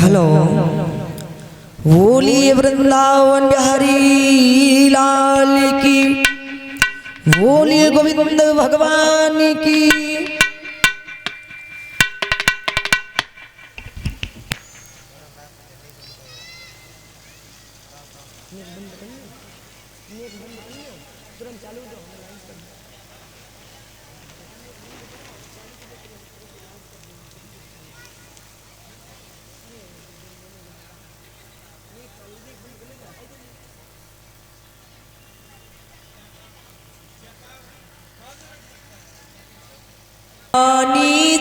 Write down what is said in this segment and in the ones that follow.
Hello, बोलिए वृंदावन बिहारी लाल की, बोलिए गोविंद भगवान की।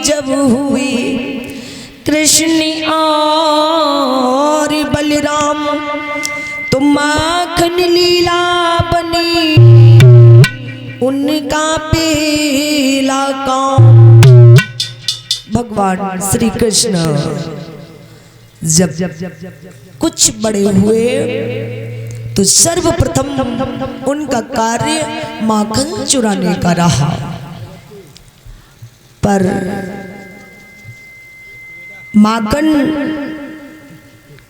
जब हुई कृष्ण और बलराम, तो माखन लीला बनी उनका पहला काम। भगवान श्री कृष्ण जब कुछ बड़े हुए तो सर्वप्रथम उनका कार्य माखन चुराने का रहा। पर माखन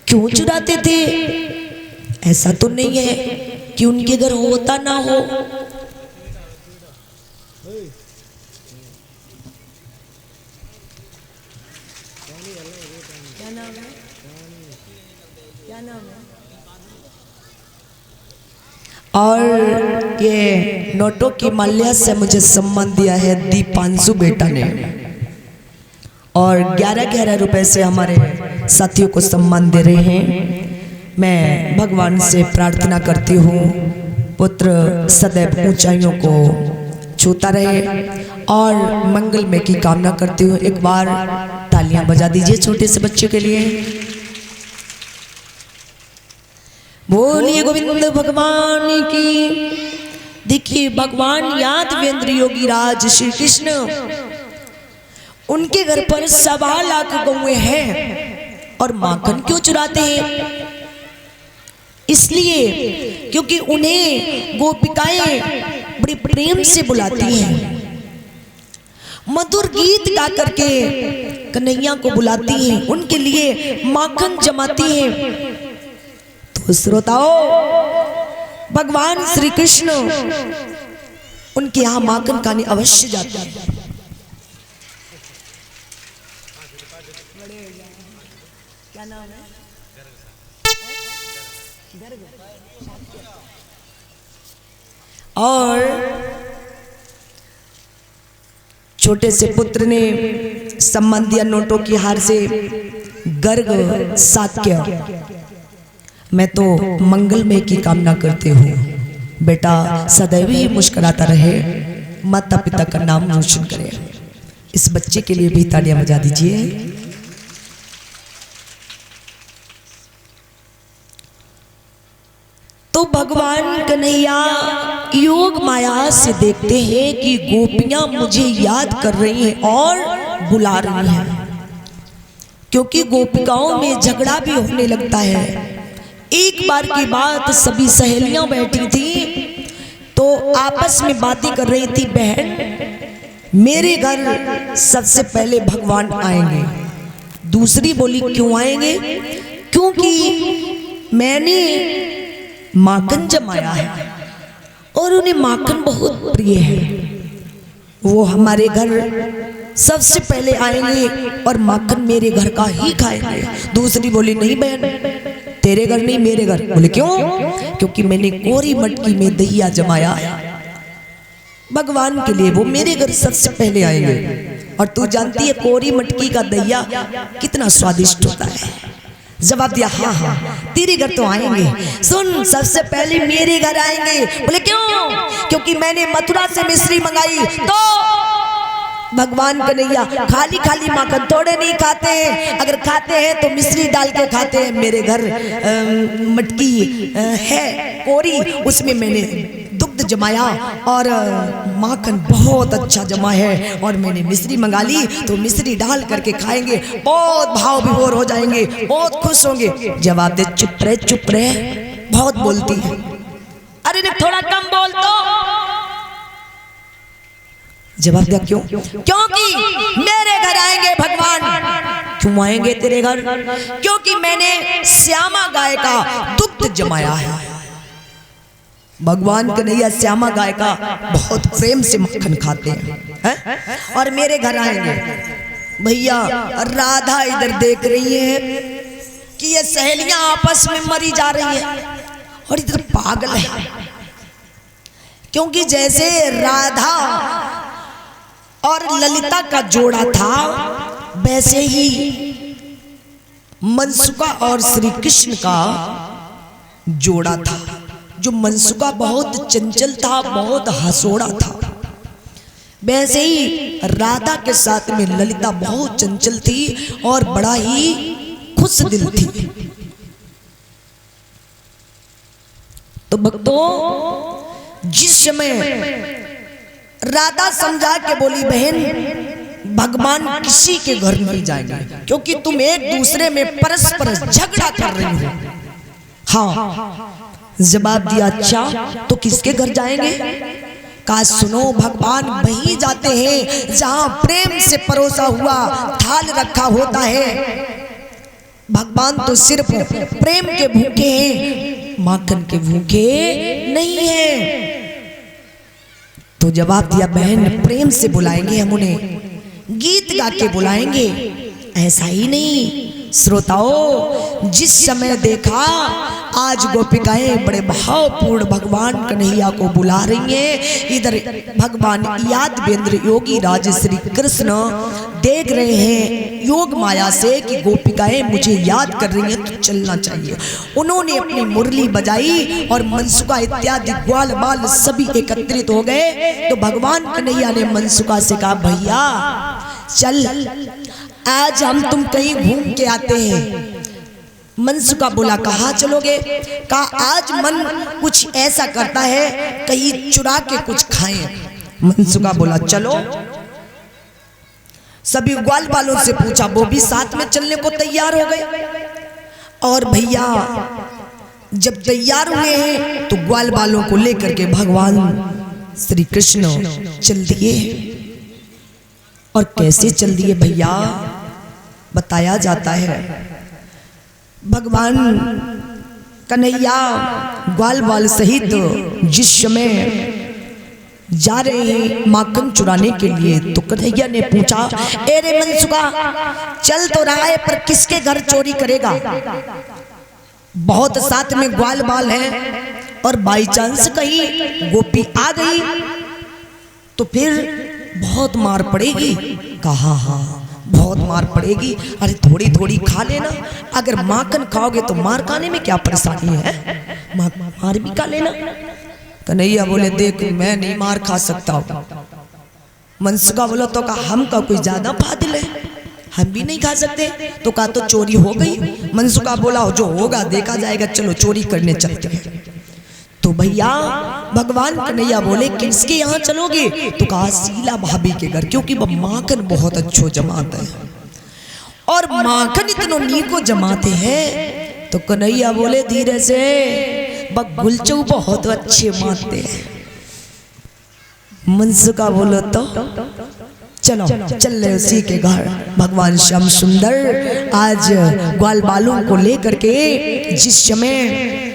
क्यों चुराते थे? ऐसा तो नहीं है कि उनके घर होता ना हो। क्या नाम है? क्या नाम है? और ये नोटों की माल्या से मुझे सम्मान दिया है दीपांशु बेटा ने, और 11-11 रुपए से हमारे साथियों को सम्मान दे रहे हैं। मैं भगवान से प्रार्थना करती हूँ पुत्र सदैव ऊंचाइयों को छूता रहे और मंगलमय की कामना करती हूँ। एक बार तालियां बजा दीजिए छोटे से बच्चे के लिए। बोलिए गोविंद भगवान की। देखिए भगवान यादवेंद्र योगी राज श्री कृष्ण, उनके घर पर 1.25 लाख गौएं हैं और माखन क्यों चुराते हैं? इसलिए क्योंकि उन्हें गोपिकाएं बड़ी प्रेम से बुलाती हैं, मधुर गीत गा करके कन्हैया को बुलाती हैं, उनके लिए माखन जमाती हैं। तो श्रोताओ, भगवान श्री कृष्ण उनके यहाँ माखन खाने अवश्य जाते हैं। क्या नाम है? और छोटे से पुत्र ने सम्मान दिया नोटों की हार से, गर्ग साक्य। मैं तो मंगलमय की कामना करती हूँ, बेटा सदैव ही मुस्कुराता रहे, माता पिता का नाम रोशन करे। इस बच्चे के लिए भी तालियां बजा दीजिए। तो भगवान कन्हैया योग माया से देखते हैं कि गोपियां मुझे याद कर रही हैं और बुला रही हैं, क्योंकि गोपिकाओं में झगड़ा भी होने लगता है। एक बार की बात, सभी सहेलियां बैठी थी तो आपस में बातें कर रही थी, बहन मेरे घर सबसे पहले भगवान आएंगे। दूसरी बोली क्यों आएंगे? क्योंकि मैंने माखन जमाया है और उन्हें माखन बहुत प्रिय है, वो हमारे घर सबसे पहले आएंगे और माखन मेरे घर का ही खाएंगे। दूसरी बोली नहीं बहन, तेरे घर नहीं मेरे घर। बोले क्यों? क्योंकि मैंने कोरी मटकी में दहिया जमाया भगवान के लिए, वो मेरे घर सबसे पहले आएंगे। और तू जानती है कोरी मटकी का दहिया कितना स्वादिष्ट होता है। जवाब दिया हाँ हाँ तेरे घर तो आएंगे। सुन, सबसे पहले मेरे घर आएंगे। बोले क्यों? क्योंकि मैंने मथुरा से मिश्री मंगाई। तो भगवान कन्हैया खाली खाली माखन थोड़े नहीं खाते हैं, अगर खाते हैं तो मिश्री डाल के खाते हैं। मेरे घर मटकी है कोरी, उसमें मैंने दुग्ध जमाया और माखन बहुत अच्छा जमा है और मैंने मिश्री मंगा ली, तो मिश्री डाल करके खाएंगे, बहुत भाव विभोर हो जाएंगे, बहुत खुश होंगे। जवाब दे चुप रहे, चुप रहे, बहुत बोलती है। अरे ने थोड़ा कम बोल तो। जवाब दिया क्यों? क्योंकि मेरे घर आएंगे भगवान। क्यों आएंगे तेरे घर? क्योंकि मैंने श्यामा गाय का दुग्ध जमाया है। भगवान कन्हैया श्यामा गाय का बहुत प्रेम से मक्खन खाते हैं, और मेरे घर आएंगे। भैया राधा इधर देख रही है कि ये सहेलियां आपस में मरी जा रही है, और इधर पागल है, क्योंकि जैसे राधा और ललिता का जोड़ा था वैसे ही मनसुका और श्री कृष्ण का जोड़ा था। जो मनसुका बहुत चंचल था, बहुत हंसोड़ा था, वैसे ही राधा के साथ में ललिता बहुत चंचल थी और बड़ा ही खुश दिल थी। तो भक्तों, जिस समय राधा समझा के बोली बहन भगवान किसी के घर नहीं जाएंगे, क्योंकि तुम एक दूसरे में परस्पर झगड़ा कर रही हो। हाँ, जवाब दिया अच्छा तो किसके घर जाएंगे? कहा सुनो, भगवान वहीं जाते हैं जहां प्रेम से परोसा हुआ थाल रखा होता है। भगवान तो सिर्फ प्रेम के भूखे हैं, माखन के भूखे नहीं है। तो जवाब दिया बहन प्रेम से बुलाएंगे, हम उन्हें गीत गा के बुलाएंगे, ऐसा ही नहीं। श्रोताओं, जिस समय देखा आज गोपिकाएं बड़े भावपूर्ण भगवान कन्हैया को बुला रही हैं, इधर भगवान यादवेंद्र योगी राज श्री कृष्ण देख रहे हैं योग माया से कि गोपिकाएं मुझे याद कर रही हैं, तो चलना चाहिए। उन्होंने अपनी मुरली बजाई और मनसुका इत्यादि ग्वाल बाल सभी एकत्रित हो गए। तो भगवान कन्हैया ने मनसुका से कहा भैया चल, आज हम तुम कहीं घूम के आते हैं। मनसुका बोला कहाँ चलोगे? कहा आज मन कुछ ऐसा करता है कहीं चुरा के कुछ खाएं। मनसुका बोला चलो। सभी ग्वाल बालों से पूछा, वो भी साथ में चलने को तैयार हो गए। और भैया जब तैयार हुए हैं तो ग्वाल बालों को लेकर के भगवान श्री कृष्ण चल दिए। और कैसे चल दिए भैया? बताया जाता है भगवान कन्हैया ग्वाल बाल सहित जिस समय जा रहे हैं माखन चुराने के लिए, तो कन्हैया ने पूछा अरे मनसुका चल तो रहा है पर किसके घर चोरी करेगा? बहुत साथ में ग्वाल बाल है और बाई चांस कहीं गोपी आ गई तो फिर बहुत मार पड़ेगी। कहा हाँ बहुत मार पड़ेगी। अरे थोड़ी थोड़ी खा लेना, अगर माखन खाओगे तो मार खाने में क्या परेशानी है, मार भी खा लेना। कन्हैया बोले देख मैं नहीं मार खा सकता हूँ। मनसुका बोला तो कहा हम का कोई ज्यादा फादिल है, हम भी नहीं खा सकते। तो कहा तो चोरी हो गई। मनसुका बोला जो होगा देखा जाएगा, चलो चोरी करने चलते हैं। तो भैया भगवान कन्हैया बोले किसके यहाँ चलोगे? तो कहा शीला भाभी के घर, क्योंकि वह माखन बहुत अच्छो जमाते हैं और माखन इतनो नीको जमाते हैं। तो कन्हैया बोले धीरे से गुलचू बहुत अच्छे मानते हैं। मनसुका बोलो तो चलो चल रहे उसी के घर। भगवान श्याम सुंदर आज ग्वाल बालों को लेकर के जिस समय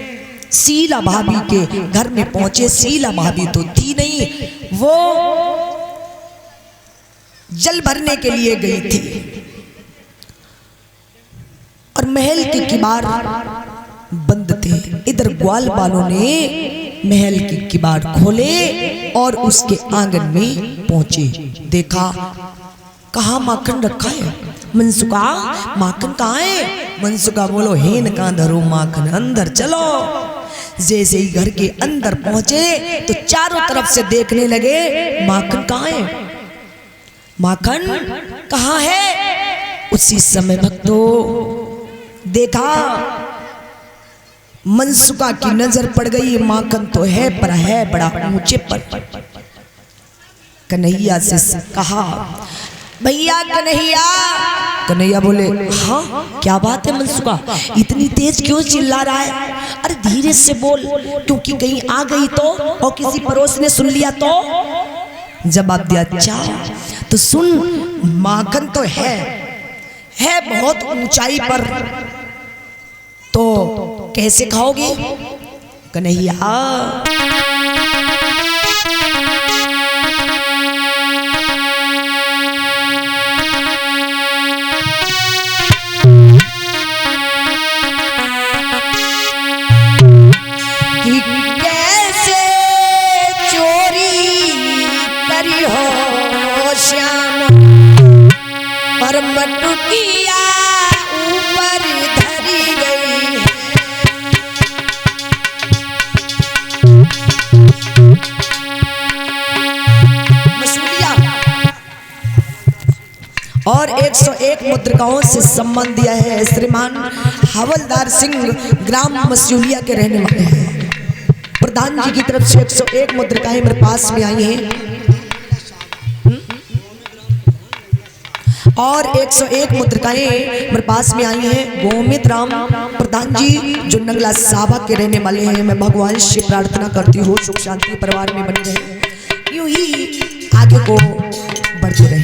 शीला भाभी के घर में पहुंचे, शीला भाभी तो थी नहीं, वो जल भरने के लिए गई थी और महल के किवाड़ बंद थे। इधर ग्वाल बालों ने महल के किवाड़ खोले और उसके आंगन में पहुंचे। देखा कहाँ माखन रखा है? मनसुका माखन कहाँ है? मनसुका बोलो हेन का धरो माखन, अंदर चलो। जैसे ही घर के अंदर पहुंचे तो चारों तरफ से देखने लगे माखन कहाँ है, माखन कहाँ है। उसी समय भक्तों देखा मनसुका की नजर पड़ गई, माखन तो है पर है बड़ा ऊंचे पर। कन्हैया से कहा भैया कन्हैया कन्हैया बोले हाँ क्या बात है मनसुखा, इतनी तेज क्यों चिल्ला रहा है? अरे धीरे से बोल, क्योंकि कहीं आ गई तो और किसी पड़ोस ने सुन लिया तो। जवाब दिया अच्छा तो सुन, माखन तो है बहुत ऊंचाई पर, तो कैसे खाओगे? कन्हैया मटुकिया ऊपर धरी गई है। मसूलिया और 101 मुद्रिकाओं से संबंध दिया है। श्रीमान हवलदार सिंह ग्राम मसूलिया के रहने वाले हैं। प्रधान जी की तरफ से 101 मुद्रिकाएं मेरे पास में आई हैं और 101 मुद्रिकाएं मेरे पास में आई हैं। गोमित राम प्रधान जी जो नंगला साबा के रहने वाले हैं, मैं भगवान से प्रार्थना करती हूँ सुख शांति परिवार में बनी रहे, यूं ही आगे को बढ़ते रहे।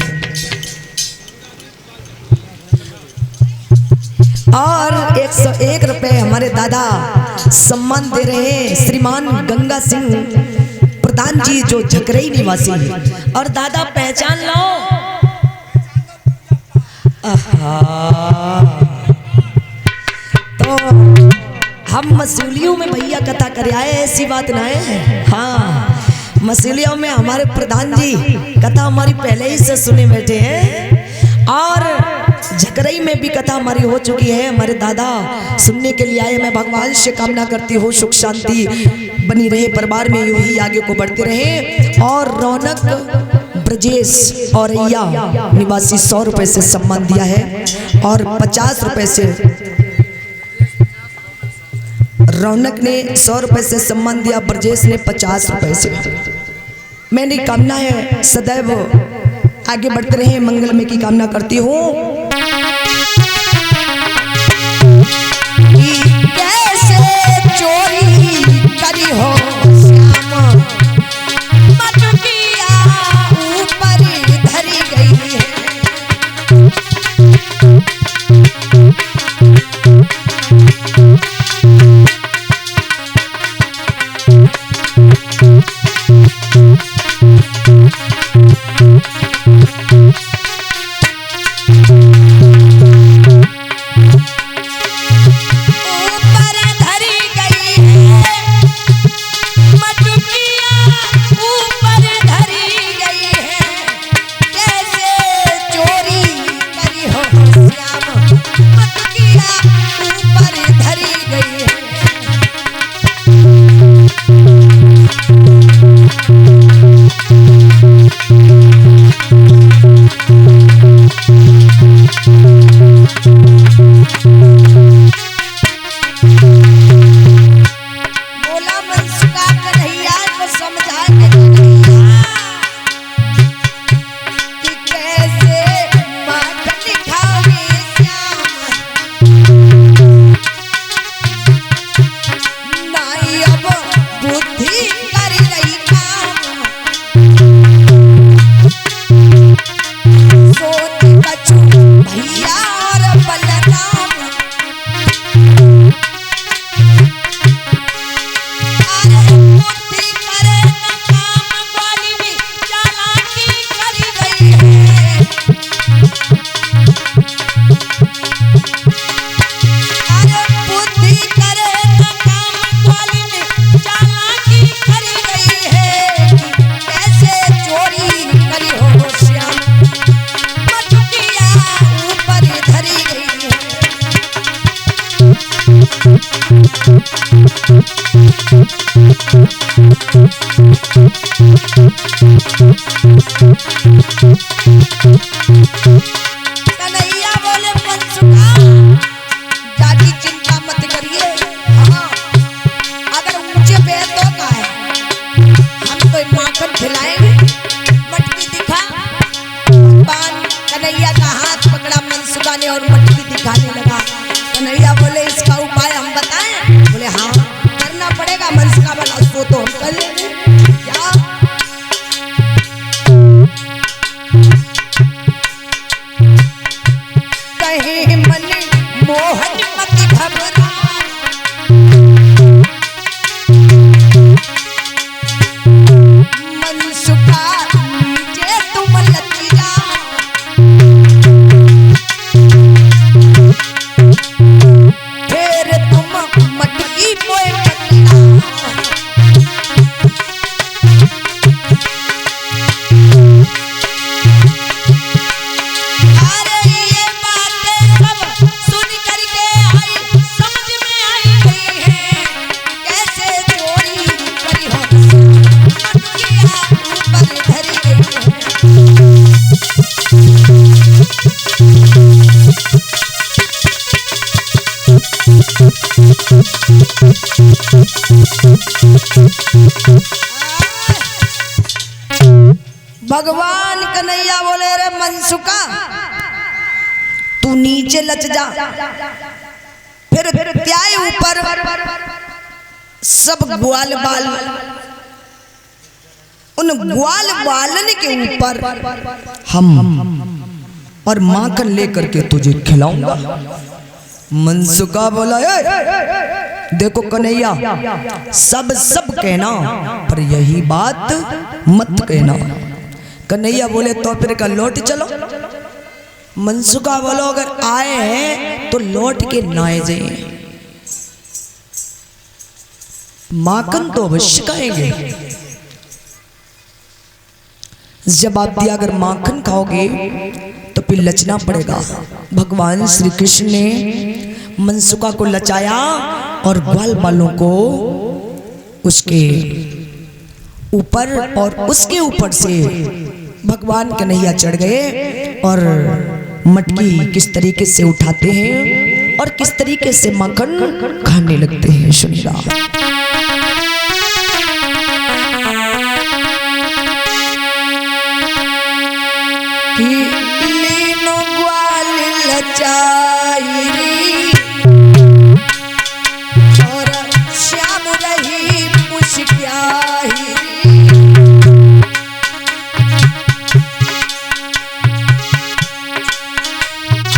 और 101 रुपए हमारे दादा सम्मान दे रहे हैं श्रीमान गंगा सिंह प्रधान जी जो झकरई निवासी है। और दादा पहचान लो, तो हम मसूलियों में भैया कथा करे आए, ऐसी बात ना है। हाँ मसूलियों में हमारे प्रधान जी कथा हमारी पहले ही से सुने बैठे हैं और झकरई में भी कथा हमारी हो चुकी है। हमारे दादा सुनने के लिए आए। मैं भगवान से कामना करती हूँ सुख शांति बनी रहे परिवार में, यूं ही आगे को बढ़ते रहे। और रौनक ब्रजेश और निवासी 100 रुपए से सम्मान दिया है और 50 रुपए से रौनक ने 100 रुपए से सम्मान दिया, ब्रजेश ने 50 रुपए से। मेरी कामना है सदैव आगे बढ़ते रहे, मंगलमय की कामना करती हूँ। कैसे चोरी करी हो कन्हैया बोले मनसुखा जाकी चिंता मत करिए। हाँ अगर ऊंचे पैर तो का है, हम तो माखन खिलाएंगे। मटकी दिखा, भगवान कन्हैया का हाथ पकड़ा मनसुखा मनसुखा ने और मटकी दिखाने लगा। कन्हैया बोले इसका उपाय हम बताएं? बोले हाँ करना पड़ेगा। मनसुखा बोला उसको तो हम कर लेंगे। क्या कहे मन मोहन मत घबरा, मनसुखा नीचे तुम लतिया, फिर तुम मटकी मोए मटिया। भगवान कन्हैया बोले रे मनसुखा तू नीचे लच जा, फिर त्याए ऊपर सब ग्वाल बाल, उन ग्वाल बालन के ऊपर हम और माखन लेकर के तुझे खिलाऊंगा। मनसुखा बोला देखो कन्हैया सब कहना पर यही बात मत कहना। कन्हैया बोले तो फिर का लौट चलो। मनसुखा बोलो अगर आए हैं तो लौट के ना जाए, माखन तो अवश्य खाएंगे। जवाब दिया अगर माखन खाओगे तो फिर लचना पड़ेगा। भगवान श्री कृष्ण ने मनसुखा को लचाया और ग्वाल बालों को उसके ऊपर और उसके ऊपर से भगवान कन्हैया चढ़ गए और मटकी किस तरीके से उठाते हैं और किस तरीके से माखन खाने लगते हैं सुनिएगा। लीनो ग्वाल लचाई और श्याम रही मुस्कियाई,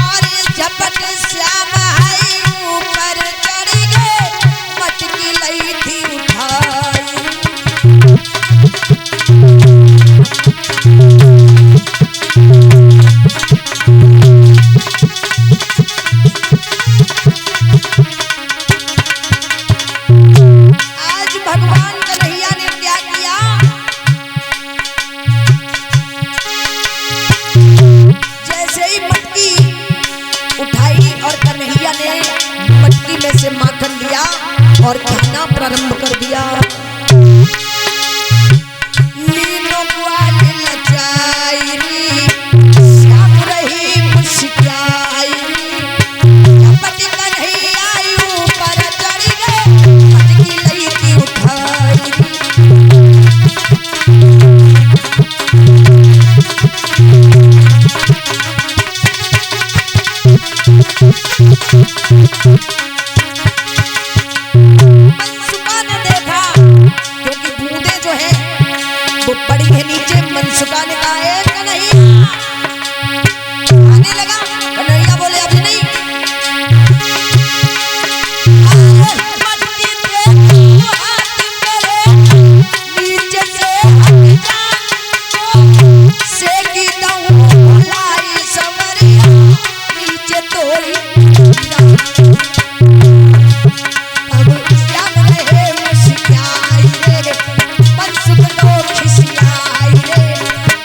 और झपट श्याम है ऊपर चढ़ गए, मटकी लई थी उठाई। और खाना प्रारंभ कर दिया। लीनो ग्वाल लचाई श्याम रही मुस्कियाई, झपट कन्हैया ऊपर चढ़ गए, मटकी लई थी उठाई। वो पड़ी है नीचे। मनसुखा ने कहा है कन्हैया आने लगा। कन्हैया बोले अभी नहीं। मटकी दे हाथ मेरे नीचे से हट जा, सेकी दऊं भलाई सवरिया नीचे तोड़ी। अब श्याम रहे मुस्कियाई रे, मनसुख को खिसियाई रे,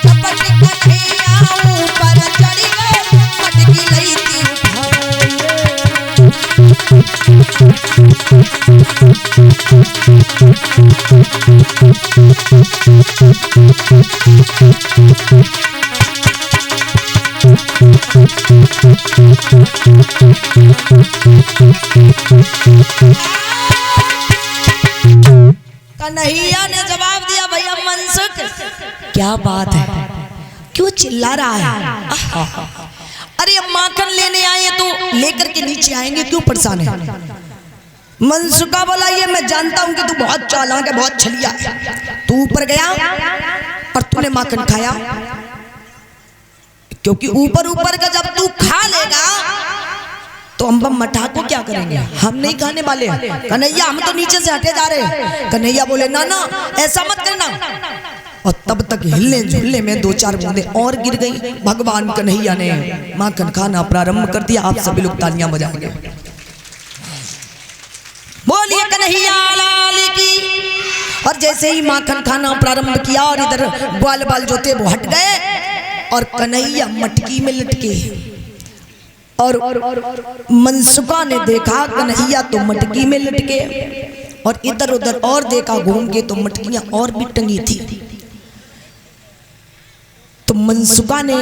झपट कन्हैया ऊपर चढ़ गए, मटकी लई थी उठाई कन्हैया ने जवाब दिया भैया मनसुख क्या बात है, क्यों चिल्ला रहा है? अरे अरे अब माखन लेने आए तो लेकर के नीचे आएंगे, क्यों परेशान है? मनसुखा बोला ये मैं जानता हूं कि तू बहुत चालाक है, बहुत छलिया है। तू ऊपर गया और तूने माखन खाया, क्योंकि ऊपर ऊपर का जब तू खा लेगा तो हम मठा को क्या करेंगे? हम नहीं खाने वाले। कन्हैया हम तो नीचे से हटे जा रहे हैं। कन्हैया बोले ना ना ऐसा मत करना। और तब तक हिलने झुलने में 2-4 बूंदे और गिर गई। भगवान कन्हैया ने माखन खाना प्रारंभ कर दिया। आप सभी लोग तालियां बजाएंगे, बोलिए कन्हैया लाल की। और जैसे ही माखन खाना प्रारंभ किया और इधर ग्वाल बाल जो थे वो हट गए और कन्हैया मटकी में लटके। और मनसुखा ने देखा कन्हैया तो मटकी में लटके और इधर उधर और देखा घूम के तो मटकियां और भी टंगी थी। तो मनसुखा ने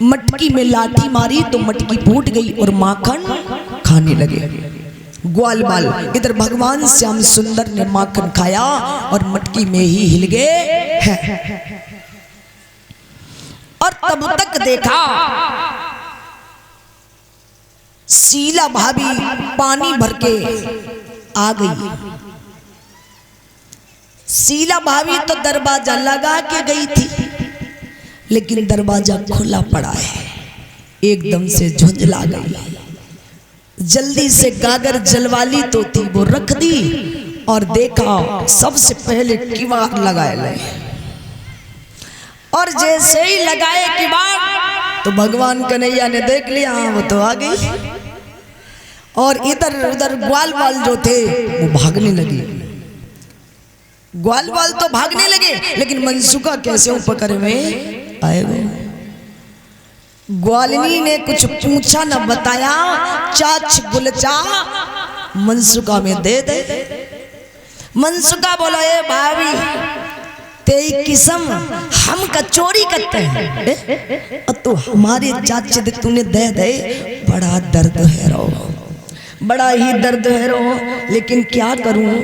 मटकी में लाठी मारी तो मटकी फूट गई और माखन खाने लगे। ग्वाल बाल इधर भगवान श्याम सुंदर ने माखन खाया और मटकी में ही हिल गए हैं। और तब तक देखा शीला भाभी पानी भर के आ गई। शीला भाभी तो दरवाजा लगा के गई थी, लेकिन दरवाजा खुला पड़ा है। एकदम से झुंझला गई। जल्दी से गागर जलवाली तो थी वो रख दी और देखा सबसे पहले किवाड़ लगाए ले। और जैसे ही लगाए किवाड़ तो भगवान कन्हैया ने देख लिया, हाँ वो तो आ गई। और इधर उधर ग्वाल बाल जो थे वो भागने लगे। ग्वाल बाल तो भागने लगे, लेकिन मनसुखा कैसे पकड़ में आएगा। ग्वालिनी ने कुछ पूछा न बताया, चाच गुलचा मनसुखा में दे दे। मनसुखा बोला ए भाभी तेरी किस्म हम का चोरी करते हैं, तो हमारे चाचे दे तूने दे दे। बड़ा दर्द है रो, बड़ा ही दर्द है रो, लेकिन क्या करूं।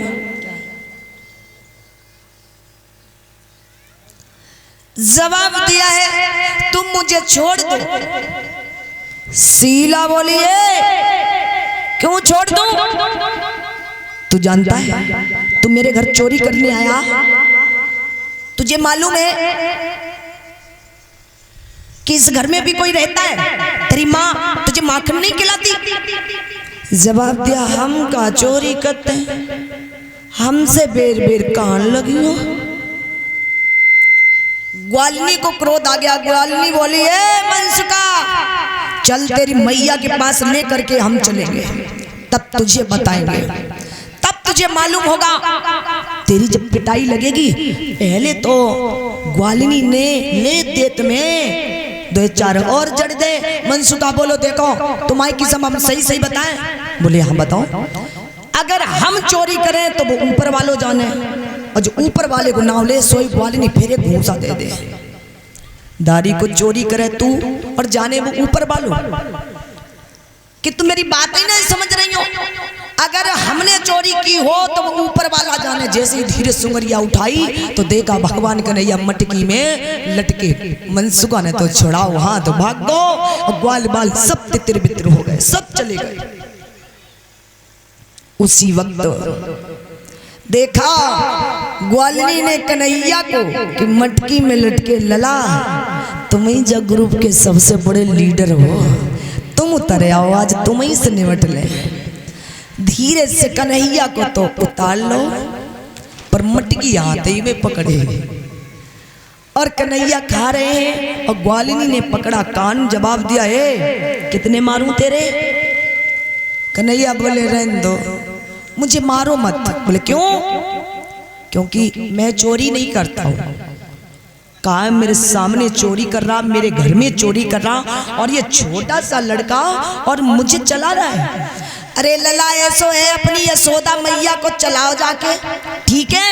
जवाब दिया है तुम मुझे छोड़ दो। शीला बोली क्यों छोड़ दूं? तू जानता है तू मेरे घर चोरी करने आया, तुझे मालूम है कि इस घर में भी कोई रहता है, तेरी माँ तुझे माखन नहीं खिलाती। जवाब दिया हम का चोरी करते हैं, हमसे बेर बेर कान लगी हो। ग्वालिनी को क्रोध आ गया। ग्वालिनी बोली ए मनसुखा चल तेरी मैया के पास लेकर के हम चलेंगे, तब तुझे बताएंगे, तब तुझे मालूम होगा। तेरी जब पिटाई लगेगी, पहले तो ग्वालिनी ने ले देत में 2-4 और जड़ दे। मनसुखा बोलो देखो तुम्हारी किस्म हम सही सही बताएं। बोले हाँ बताओ। अगर हम चोरी करें तो वो ऊपर वालों जाने, और जो ऊपर वाले को नाव ले सोई ग्वालिनी फिर घूसा दे दे। दारी को चोरी करे तू और जाने वो ऊपर वालों। कि तुम मेरी बात ही नहीं समझ रही हो। अगर हमने चोरी की हो तो वो ऊपर वाला जाने। जैसे ही धीरे सुंगरिया उठाई तो देखा भगवान कन्हैया मटकी में लटके। मनसुखा ने तो छुड़ाओ हाथ तो भाग गो, और ग्वाल बाल सब तितर बितर हो गए, सब चले गए। उसी वक्त देखा ग्वालिनी ने कन्हैया को कि मटकी में लटके लला तुम ही जग ग्रुप के सबसे बड़े लीडर हो, तुम उतर आओ आज तुम ही से निपट ले। धीरे से कन्हैया को तो उतार लो, पर मटकी आते ही वे पकड़े और कन्हैया खा रहे हैं। और ग्वालिनी ने पकड़ा कान, जवाब दिया है कितने मारूं तेरे? कन्हैया बोले रहने दो, मुझे मारो मत। बोले क्यों? क्योंकि मैं चोरी नहीं करता हूं। कहा मेरे सामने चोरी कर रहा, मेरे घर में चोरी कर रहा, और ये छोटा सा लड़का और मुझे चला रहा है। अरे लला ऐसो है अपनी यशोदा मैया को चलाओ जाके, ठीक है?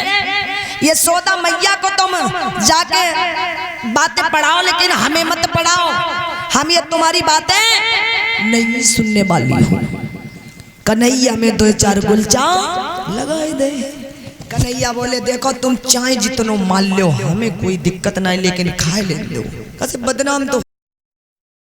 यशोदा मैया को तुम जाके बातें पढ़ाओ, लेकिन हमें मत पढ़ाओ, हम ये तुम्हारी बातें नहीं सुनने वाली हूँ। कन्हैया में 2-4 गुलचा लगाए दे। कन्हैया बोले देखो तुम चाहे जितनो मान लो, हमें कोई दिक्कत नहीं, लेकिन खाए ले दो। कैसे बदनाम तो